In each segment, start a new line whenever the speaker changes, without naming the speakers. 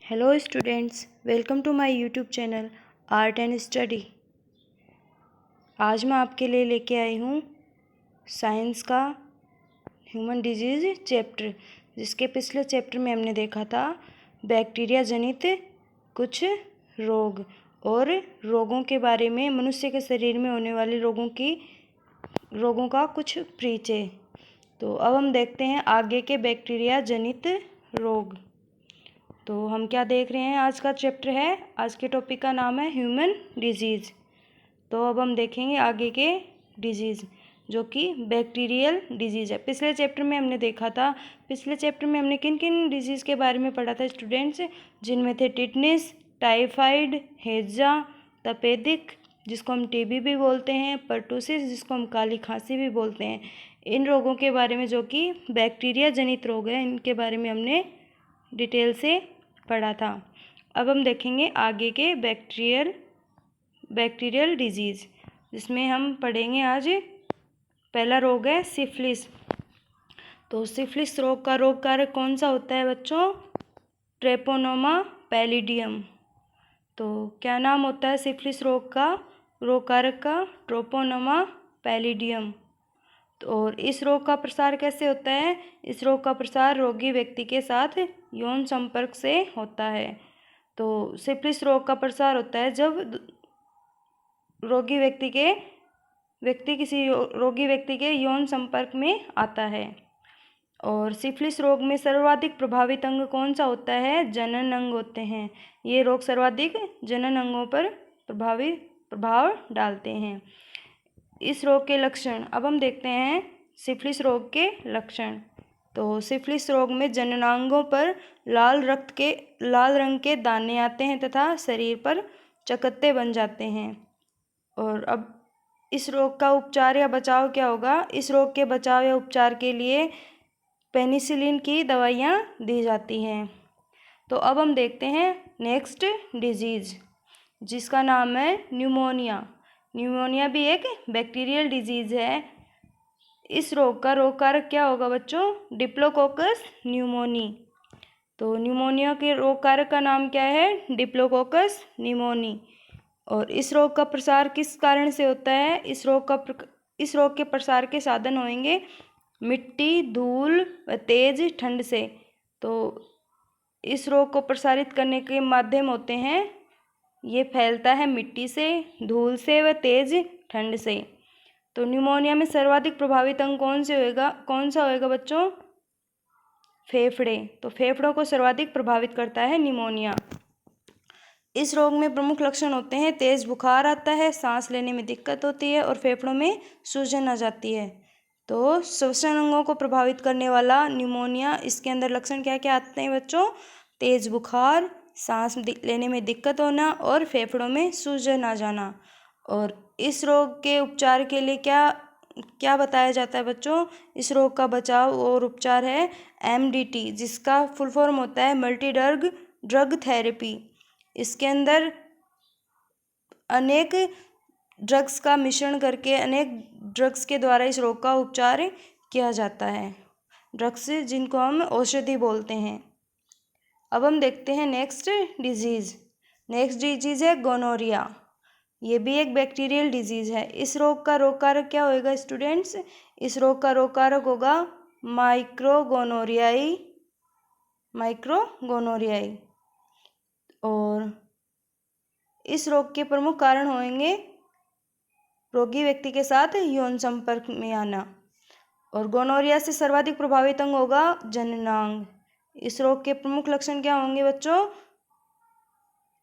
Hello students, welcome to my YouTube channel art and study. आज मैं आपके लिए लेके आई हूँ साइंस का ह्यूमन डिजीज़ चैप्टर, जिसके पिछले चैप्टर में हमने देखा था बैक्टीरिया जनित कुछ रोग और रोगों के बारे में, मनुष्य के शरीर में होने वाले रोगों का कुछ परिचय। तो अब हम देखते हैं आगे के बैक्टीरिया जनित रोग। तो हम क्या देख रहे हैं, आज का चैप्टर है, आज के टॉपिक का नाम है ह्यूमन डिजीज़। तो अब हम देखेंगे आगे के डिजीज़ जो कि बैक्टीरियल डिजीज़ है। पिछले चैप्टर में हमने देखा था, पिछले चैप्टर में हमने किन किन डिजीज़ के बारे में पढ़ा था स्टूडेंट्स, जिनमें थे टिटनेस, टाइफाइड, हैजा, तपेदिक जिसको हम टीबी भी बोलते हैं, पर्टूसिस जिसको हम काली खांसी भी बोलते हैं। इन रोगों के बारे में जो कि बैक्टीरिया जनित रोग हैं, इनके बारे में हमने डिटेल से पढ़ा था। अब हम देखेंगे आगे के बैक्टीरियल डिजीज़, जिसमें हम पढ़ेंगे आज पहला रोग है सिफिलिस। तो सिफिलिस रोग का रोग कारक कौन सा होता है बच्चों? ट्रेपोनोमा पैलिडियम। तो क्या नाम होता है सिफिलिस रोग का, रोग कारक का? ट्रोपोनोमा पैलिडियम। और इस रोग का प्रसार कैसे होता है? इस रोग का प्रसार रोगी व्यक्ति के साथ यौन संपर्क से होता है। तो सिफिलिस रोग का प्रसार होता है जब किसी रोगी व्यक्ति के यौन संपर्क में आता है। और सिफिलिस रोग में सर्वाधिक प्रभावित अंग कौन सा होता है? जनन अंग होते हैं। ये रोग सर्वाधिक जनन अंगों पर प्रभाव डालते हैं। इस रोग के लक्षण, अब हम देखते हैं सिफिलिस रोग के लक्षण। तो सिफिलिस रोग में जननांगों पर लाल रंग के दाने आते हैं तथा शरीर पर चकत्ते बन जाते हैं। और अब इस रोग का उपचार या बचाव क्या होगा? इस रोग के बचाव या उपचार के लिए पेनिसिलिन की दवाइयाँ दी जाती हैं। तो अब हम देखते हैं नेक्स्ट डिजीज़, जिसका नाम है न्यूमोनिया। न्यूमोनिया भी एक बैक्टीरियल डिजीज़ है। इस रोग का रोग कारक क्या होगा बच्चों? Diplococcus pneumoniae. तो न्यूमोनिया के रोग कारक का नाम क्या है? Diplococcus pneumoniae. और इस रोग का प्रसार किस कारण से होता है? इस रोग के प्रसार के साधन होंगे मिट्टी, धूल व तेज ठंड से। तो इस रोग को प्रसारित करने के माध्यम होते हैं, ये फैलता है मिट्टी से, धूल से व तेज ठंड से। तो न्यूमोनिया में सर्वाधिक प्रभावित अंग कौन सा होएगा बच्चों? फेफड़े। तो फेफड़ों को सर्वाधिक प्रभावित करता है न्यूमोनिया। इस रोग में प्रमुख लक्षण होते हैं तेज बुखार आता है, सांस लेने में दिक्कत होती है और फेफड़ों में सूजन आ जाती है। तो श्वसन अंगों को प्रभावित करने वाला न्यूमोनिया, इसके अंदर लक्षण क्या क्या आते हैं बच्चों? तेज बुखार, सांस लेने में दिक्कत होना और फेफड़ों में सूजन आ जाना। और इस रोग के उपचार के लिए क्या बताया जाता है बच्चों? इस रोग का बचाव और उपचार है MDT, जिसका फुल फॉर्म होता है मल्टी ड्रग थेरेपी। इसके अंदर अनेक ड्रग्स का मिश्रण करके, अनेक ड्रग्स के द्वारा इस रोग का उपचार किया जाता है। ड्रग्स जिनको हम औषधि बोलते हैं। अब हम देखते हैं नेक्स्ट डिजीज़ है गोनोरिया। ये भी एक बैक्टीरियल डिजीज़ है। इस रोग का रोग कारक क्या होगा स्टूडेंट्स? इस रोग का रोग कारक होगा माइक्रोगोनोरियाई। और इस रोग के प्रमुख कारण होंगे रोगी व्यक्ति के साथ यौन संपर्क में आना। और गोनोरिया से सर्वाधिक प्रभावित अंग होगा जननांग। इस रोग के प्रमुख लक्षण क्या होंगे बच्चों?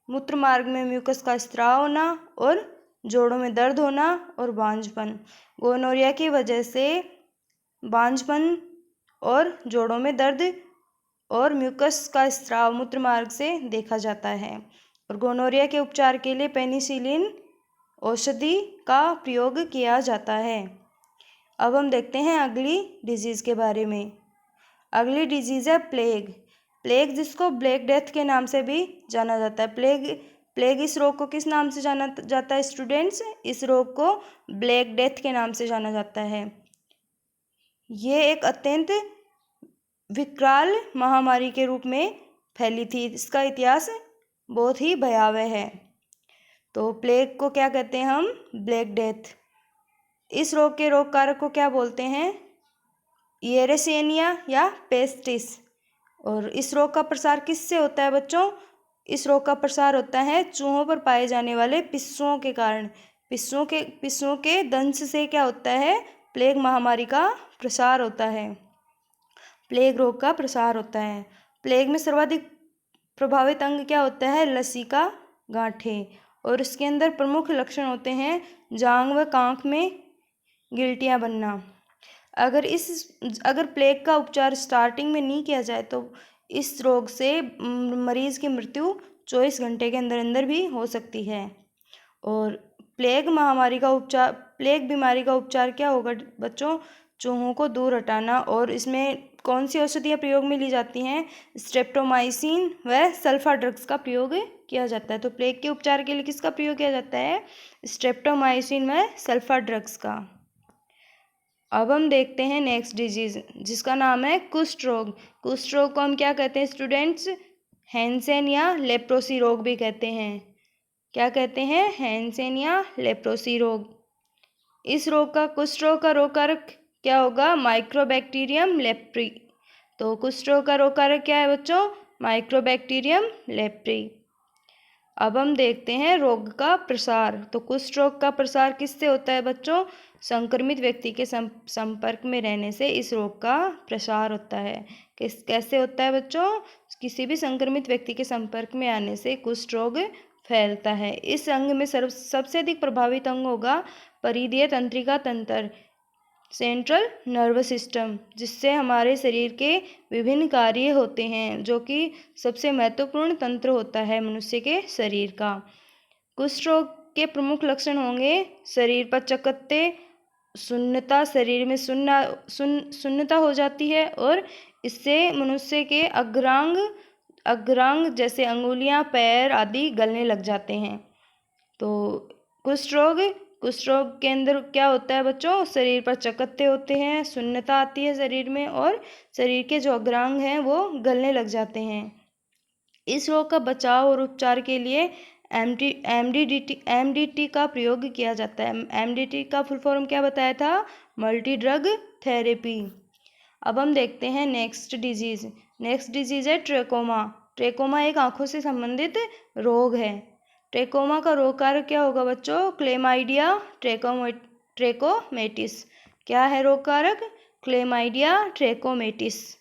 मूत्र मार्ग में म्यूकस का स्त्राव होना और जोड़ों में दर्द होना और बांझपन। गोनोरिया की वजह से बांझपन और जोड़ों में दर्द और म्यूकस का स्त्राव मूत्र मार्ग से देखा जाता है। और गोनोरिया के उपचार के लिए पेनिसिलिन औषधि का प्रयोग किया जाता है। अब हम देखते हैं अगली डिजीज़ के बारे में। अगली डिजीज़ है प्लेग, जिसको ब्लैक डेथ के नाम से भी जाना जाता है। प्लेग इस रोग को किस नाम से जाना जाता है स्टूडेंट्स? इस रोग को ब्लैक डेथ के नाम से जाना जाता है। ये एक अत्यंत विकराल महामारी के रूप में फैली थी। इसका इतिहास बहुत ही भयावह है। तो प्लेग को क्या कहते हैं हम? Black death. इस रोग के रोग कारक को क्या बोलते हैं? येरेसिनिया या पेस्टिस। और इस रोग का प्रसार किससे होता है बच्चों? इस रोग का प्रसार होता है चूहों पर पाए जाने वाले पिस्सुओं के कारण। पिस्सुओं के दंश से क्या होता है? प्लेग महामारी का प्रसार होता है, प्लेग रोग का प्रसार होता है। प्लेग में सर्वाधिक प्रभावित अंग क्या होता है? लसिका गांठें। और इसके अंदर प्रमुख लक्षण होते हैं जांघ व कांख में गिल्टियां बनना। अगर प्लेग का उपचार स्टार्टिंग में नहीं किया जाए तो इस रोग से मरीज की मृत्यु 24 घंटे के अंदर अंदर भी हो सकती है। और प्लेग बीमारी का उपचार क्या होगा बच्चों? चूहों को दूर हटाना। और इसमें कौन सी औषधियाँ प्रयोग में ली जाती हैं? स्ट्रेप्टोमाइसिन व सल्फा ड्रग्स का प्रयोग किया जाता है। तो प्लेग के उपचार के लिए किसका प्रयोग किया जाता है? स्ट्रेप्टोमाइसिन व सल्फा ड्रग्स का। अब हम देखते हैं नेक्स्ट डिजीज, जिसका नाम है कुष्ठ रोग। कुष्ठ रोग को हम क्या कहते हैं स्टूडेंट्स? हैंसेन या लेप्रोसी रोग भी कहते हैं। क्या कहते हैं? हैंसेन या लेप्रोसी रोग। कुष्ठ रोग का रोग कारक क्या होगा? Mycobacterium leprae. तो कुष्ठ रोग का रोग कारक क्या है बच्चों? Mycobacterium leprae. अब हम देखते हैं रोग का प्रसार। तो कुष्ठ रोग का प्रसार किससे होता है बच्चों? संक्रमित व्यक्ति के संपर्क में रहने से इस रोग का प्रसार होता है। कैसे होता है बच्चों? किसी भी संक्रमित व्यक्ति के संपर्क में आने से कुष्ठ रोग फैलता है। इस अंग में सबसे अधिक प्रभावित अंग होगा परिधीय तंत्रिका तंत्र, सेंट्रल नर्वस सिस्टम, जिससे हमारे शरीर के विभिन्न कार्य होते हैं, जो कि सबसे महत्वपूर्ण तंत्र होता है मनुष्य के शरीर का। कुष्ठ रोग के प्रमुख लक्षण होंगे शरीर पर चकत्ते, सुन्नता, शरीर में सुन्नता हो जाती है और इससे मनुष्य के अग्रांग जैसे अंगुलियां, पैर आदि गलने लग जाते हैं। तो कुष्ठ रोग के अंदर क्या होता है बच्चों? शरीर पर चकत्ते होते हैं, सुन्नता आती है शरीर में और शरीर के जो अग्रांग हैं वो गलने लग जाते हैं। इस रोग का बचाव और उपचार के लिए एमडीटी का प्रयोग किया जाता है। एमडीटी का फुल फॉर्म क्या बताया था? Multi drug therapy. अब हम देखते हैं नेक्स्ट डिजीज है ट्रेकोमा। ट्रेकोमा एक आंखों से संबंधित रोग है। ट्रेकोमा का रोग कारक क्या होगा बच्चों? क्लेमाइडिया ट्रेकोमेटिस। क्या है रोग कारक? क्लेमाइडिया ट्रेकोमेटिस।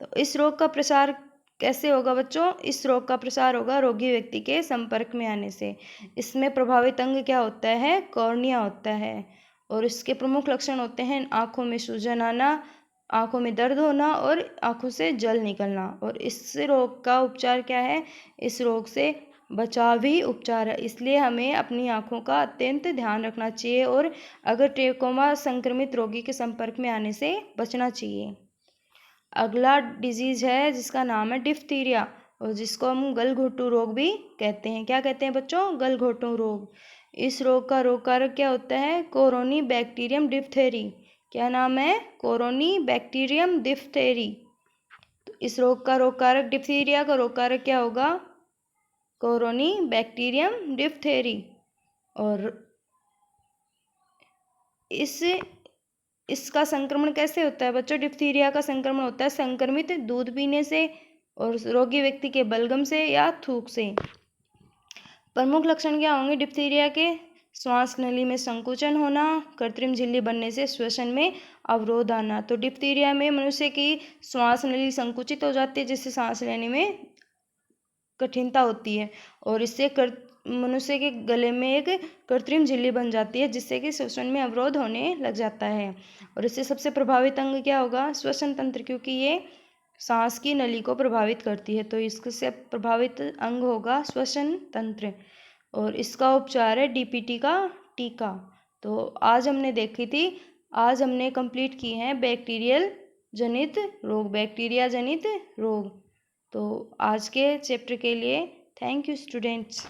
तो इस रोग का प्रसार कैसे होगा बच्चों? इस रोग का प्रसार होगा रोगी व्यक्ति के संपर्क में आने से। इसमें प्रभावित अंग क्या होता है? कॉर्निया होता है। और इसके प्रमुख लक्षण होते हैं आंखों में सूजन आना, आंखों में दर्द होना और आंखों से जल निकलना। और इस रोग का उपचार क्या है? इस रोग से बचाव ही उपचार है, इसलिए हमें अपनी आंखों का अत्यंत ध्यान रखना चाहिए और अगर ट्रेकोमा संक्रमित रोगी के संपर्क में आने से बचना चाहिए। अगला डिजीज है जिसका नाम है डिफ्थीरिया और जिसको हम गलघोटू रोग भी कहते हैं। क्या कहते हैं बच्चों? गलघोटू रोग। इस रोग का रोग कारक क्या होता है? कोरोनी बैक्टीरियम डिफ्थेरी। क्या नाम है? कोरोनी बैक्टीरियम डिफ्थेरी। तो इस रोग का रोग कारक, डिफ्थीरिया का रोग कारक क्या होगा? कोरोनी बैक्टीरियम डिफ्थेरी। और इसका संक्रमण कैसे होता है बच्चों? डिप्थीरिया का संक्रमण होता है संक्रमित दूध पीने से और रोगी व्यक्ति के बलगम से या थूक से। प्रमुख लक्षण क्या होंगे डिप्थीरिया के? श्वास नली में संकुचन होना, कृत्रिम झिल्ली बनने से श्वसन में अवरोध आना। तो डिप्थीरिया में मनुष्य की श्वास नली संकुचित हो जाती है जिससे सांस लेने में कठिनता होती है और इससे मनुष्य के गले में एक कृत्रिम झिल्ली बन जाती है जिससे कि श्वसन में अवरोध होने लग जाता है। और इससे सबसे प्रभावित अंग क्या होगा? श्वसन तंत्र, क्योंकि ये सांस की नली को प्रभावित करती है। तो इससे प्रभावित अंग होगा श्वसन तंत्र और इसका उपचार है डीपीटी का टीका। तो आज हमने कंप्लीट की हैं बैक्टीरिया जनित रोग। तो आज के चैप्टर के लिए थैंक यू स्टूडेंट्स।